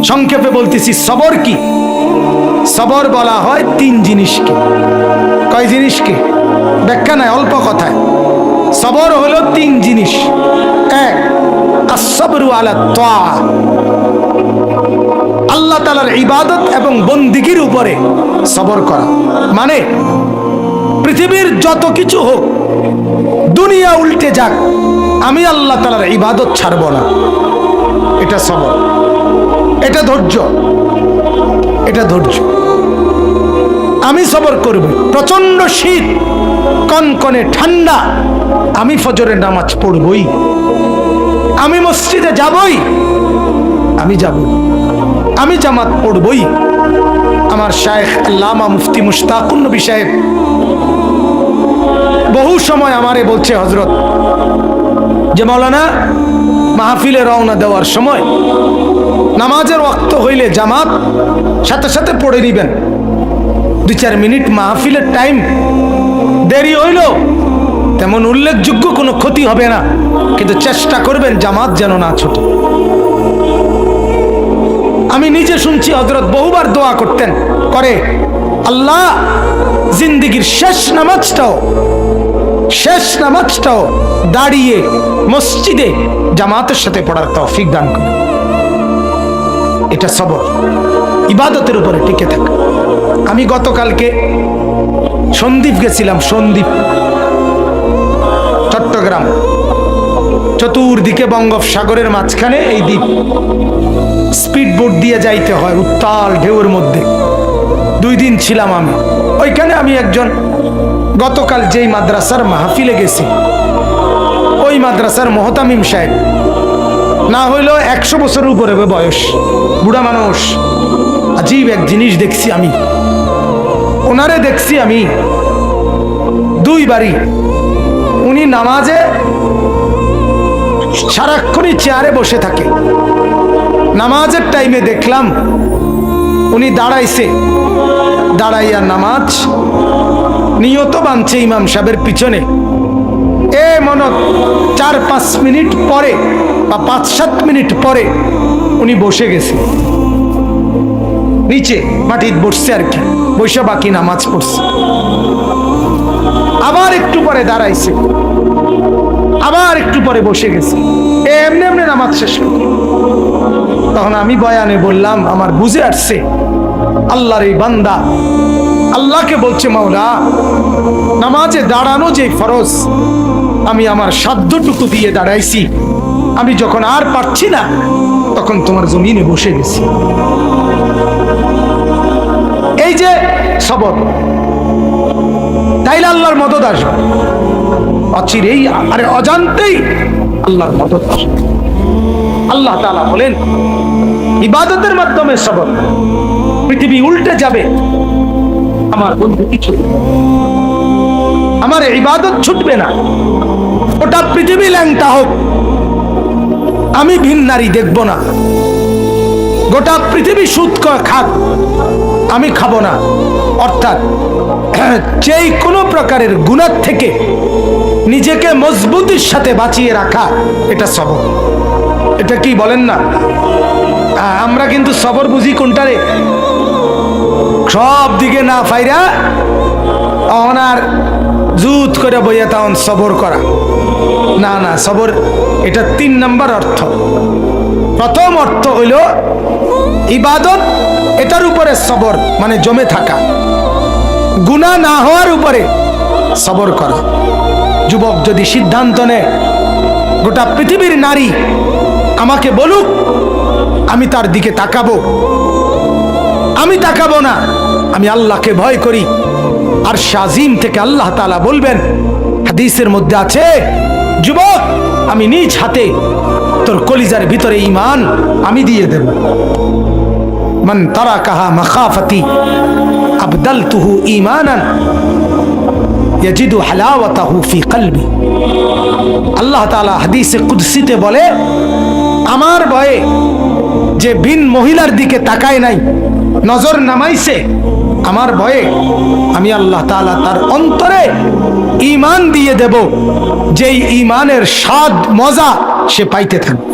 সংক্ষেপে বলতেছি সবর কি। সবর বলা হয় তিন জিনিসকে। কয় জিনিসকে? ব্যাখ্যা নাই, অল্প কথায়। সবর হলো তিন জিনিস। এক, আসসাবরু আলা তাআ, আল্লাহ তাআলার ইবাদত এবং বন্দিগির উপরে সবর করা। মানে পৃথিবীর যত কিছু হোক, দুনিয়া উল্টে যাক, আমি আল্লাহ তাআলার ইবাদত ছাড়ব না। এটা সবর, এটা ধৈর্য, এটা ধৈর্য। আমি সবর করব। প্রচন্ড শীত, কনকনে ঠান্ডা, আমি ফজরের নামাজ পড়বই, আমি মসজিদে যাবই, আমি যাব, আমি জামাত পড়বই। আমার শায়েখ আল্লামা মুফতি মুশতাকুন নবী সাহেব বহু সময় আমারে বলছে, হযরত, যে মাওলানা, মাহফিলে রওনা দেওয়ার সময় নামাজের ওয়াক্ত হইলে জামাত সাথে সাথে পড়ে নিবেন। 2-4 মিনিট মাহফিলের টাইম দেরি হইল, তেমন উল্লেখযোগ্য কোনো ক্ষতি হবে না, কিন্তু চেষ্টা করবেন জামাত যেন না ছুটে। আমি নিজে শুনছি হযরত বহুবার দোয়া করতেন, করে, আল্লাহ জিন্দেগীর শেষ নামাজটাও দাঁড়িয়ে মসজিদে জামাতের সাথে পড়ার তৌফিক দান করে। এটা সবর, ইবাদতের উপরে টিকে থাকা। আমি গতকালকে সন্দ্বীপ গেছিলাম, সন্দ্বীপ, চট্টগ্রাম। চতুর্দিকে বঙ্গোপসাগরের মাঝখানে এই দ্বীপ, স্পিড বোট দিয়ে যাইতে হয় উত্তাল ঢেউয়ের মধ্যে। 2 দিন ছিলাম আমি ওইখানে। আমি একজন, গতকাল যেই মাদ্রাসার মাহফিলে গেছি, ওই মাদ্রাসার মোহতামিম সাহেব, না হইলেও 100 বছরের উপরে বয়স, বুড়া মানুষ। আজীব এক জিনিস দেখছি আমি, ওনারে দেখছি আমি 2 বারই। উনি নামাজে সারাক্ষণই চেয়ারে বসে থাকে। নামাজের টাইমে দেখলাম উনি দাঁড়াইছে, দাঁড়াইয়া নামাজ নিয়ত বানছে ইমাম সাহেবের পিছনে। মনে 4-5 মিনিট পরে বা 5-7 মিনিট পরে উনি বসে গেছে, নিচে মাটিতে বসছে আর কি, বসে বাকি নামাজ পড়ছে। আবার একটু পরে দাঁড়াইছে, আবার একটু পরে বসে গেছে, এমনি এমনি নামাজ শেষ করে। তখন আমি বয়ানে বললাম, আমার বুঝে আসছে আল্লাহর এই বান্দা আল্লাহকে বলছে, মাওলা, নামাজে দাঁড়ানো যে ফরজ, আমি আমার সাধ্যটুকু দিয়ে দাঁড়াইছি, আমি যখন আর পারছি না তখন তোমার জমিনে বসে গেছি। এই যে সবর, তাইলে আল্লাহর মদদ আসবে অচিরেই, আরে অজান্তেই আল্লাহর মদদ আসবে। আল্লাহ তাআলা বলেন, ইবাদতের মাধ্যমে সবর। পৃথিবী উল্টে যাবে, আমার বন্ধু কিছু, আমার ইবাদত ছুটবে না। ওটা পৃথিবী ল্যাংটা হোক, আমি ভিন নারী দেখব না। গোটা পৃথিবী সুদ খাক, আমি খাবো না। অর্থাৎ যেই কোনো প্রকারের গুনাহ থেকে নিজেকে মজবুতির সাথে বাঁচিয়ে রাখা, এটা সবর। এটা কি বলেন না? আমরা কিন্তু সবর বুঝি কোনটারে? সব দিকে না ফাইরা ওনার জুত করে বইয়া তখন সবর করা, না না, সবর এটা 3 নম্বর অর্থ। প্রথম অর্থ হইল ইবাদত, এটার উপরে সবর, মানে জমে থাকা, গুনাহ না হওয়ার উপরে সবর করা। যুবক যদি সিদ্ধান্ত নেয়, গোটা পৃথিবীর নারী আমাকে বলুক, আমি তার দিকে তাকাবো, আমি তাকাবো না, আমি আল্লাহকে ভয় করি। আর শাজিম থেকে আল্লাহ তাআলা বলবেন, হাদিসের মধ্যে আছে, যুবক, আমি নিজ হাতে তোর কলিজার ভিতরে ঈমান আমি দিয়ে দেব। মান তারাকাহা মাখাফাতি আবদালতুহু ঈমানান ইয়াজিদু হালাওয়াতাহু ফি কলবি। আল্লাহ তাআলা হাদিসে কুদসিতে বলে, আমার ভয়ে যে ভিন মহিলার দিকে তাকায় নাই, নজর নামাইছে, আমার ভয়ে আমি আল্লাহ তাআলা তার অন্তরে ঈমান দিয়ে দেব, যেই ঈমানের স্বাদ মজা সে পাইতে থাকবে।